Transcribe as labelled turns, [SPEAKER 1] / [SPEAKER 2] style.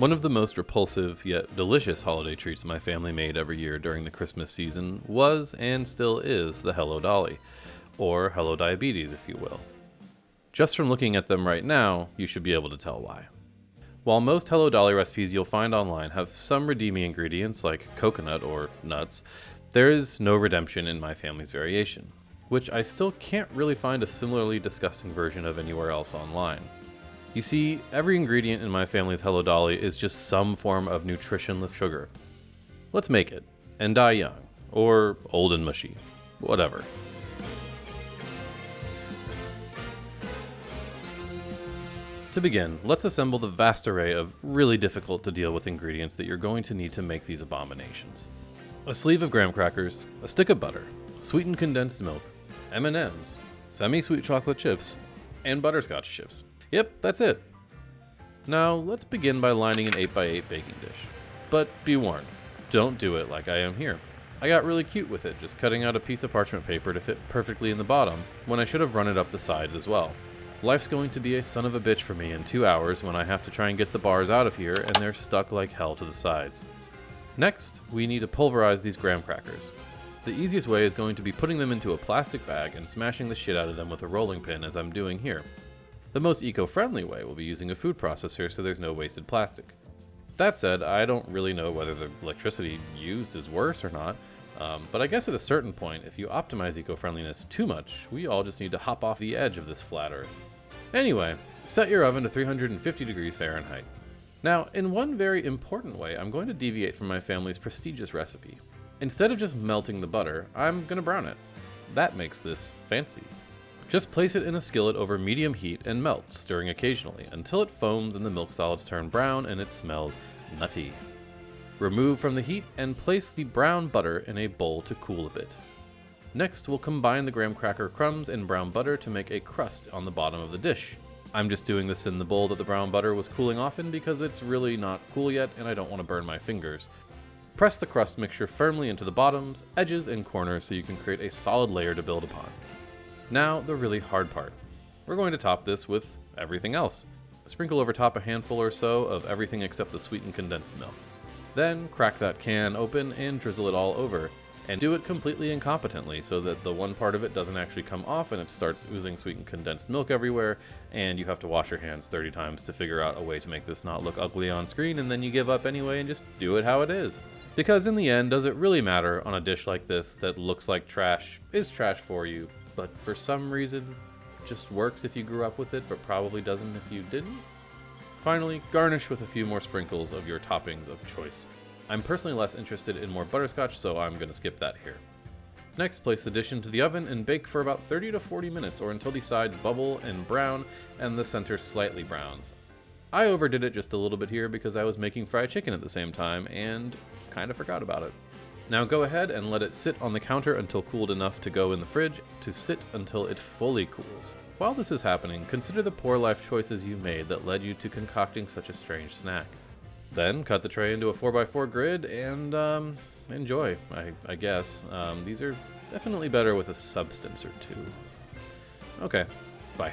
[SPEAKER 1] One of the most repulsive yet delicious holiday treats my family made every year during the Christmas season was, and still is, the Hello Dolly, or Hello Diabetes if you will. Just from looking at them right now, you should be able to tell why. While most Hello Dolly recipes you'll find online have some redeeming ingredients like coconut or nuts, there is no redemption in my family's variation, which I still can't really find a similarly disgusting version of anywhere else online. You see, every ingredient in my family's Hello Dolly is just some form of nutritionless sugar. Let's make it, and die young, or old and mushy, whatever. To begin, let's assemble the vast array of really difficult to deal with ingredients that you're going to need to make these abominations. A sleeve of graham crackers, a stick of butter, sweetened condensed milk, M&Ms, semi-sweet chocolate chips, and butterscotch chips. Yep, that's it. Now, let's begin by lining an 8x8 baking dish. But be warned, don't do it like I am here. I got really cute with it, just cutting out a piece of parchment paper to fit perfectly in the bottom, when I should have run it up the sides as well. Life's going to be a son of a bitch for me in 2 hours when I have to try and get the bars out of here and they're stuck like hell to the sides. Next, we need to pulverize these graham crackers. The easiest way is going to be putting them into a plastic bag and smashing the shit out of them with a rolling pin as I'm doing here. The most eco-friendly way will be using a food processor so there's no wasted plastic. That said, I don't really know whether the electricity used is worse or not, but I guess at a certain point, if you optimize eco-friendliness too much, we all just need to hop off the edge of this flat earth. Anyway, set your oven to 350 degrees Fahrenheit. Now, in one very important way, I'm going to deviate from my family's prestigious recipe. Instead of just melting the butter, I'm going to brown it. That makes this fancy. Just place it in a skillet over medium heat and melt, stirring occasionally, until it foams and the milk solids turn brown and it smells nutty. Remove from the heat and place the brown butter in a bowl to cool a bit. Next, we'll combine the graham cracker crumbs and brown butter to make a crust on the bottom of the dish. I'm just doing this in the bowl that the brown butter was cooling off in because it's really not cool yet and I don't want to burn my fingers. Press the crust mixture firmly into the bottoms, edges, and corners so you can create a solid layer to build upon. Now, the really hard part. We're going to top this with everything else. Sprinkle over top a handful or so of everything except the sweetened condensed milk. Then, crack that can open and drizzle it all over. And do it completely incompetently so that the one part of it doesn't actually come off and it starts oozing sweetened condensed milk everywhere, and you have to wash your hands 30 times to figure out a way to make this not look ugly on screen, and then you give up anyway and just do it how it is. Because in the end, does it really matter on a dish like this that looks like trash, is trash for you, but for some reason just works if you grew up with it, but probably doesn't if you didn't? Finally, garnish with a few more sprinkles of your toppings of choice. I'm personally less interested in more butterscotch, so I'm going to skip that here. Next, place the dish into the oven and bake for about 30 to 40 minutes or until the sides bubble and brown and the center slightly browns. I overdid it just a little bit here because I was making fried chicken at the same time and kind of forgot about it. Now go ahead and let it sit on the counter until cooled enough to go in the fridge to sit until it fully cools. While this is happening, consider the poor life choices you made that led you to concocting such a strange snack. Then cut the tray into a 4x4 grid and enjoy, I guess. These are definitely better with a substance or two. Okay, bye.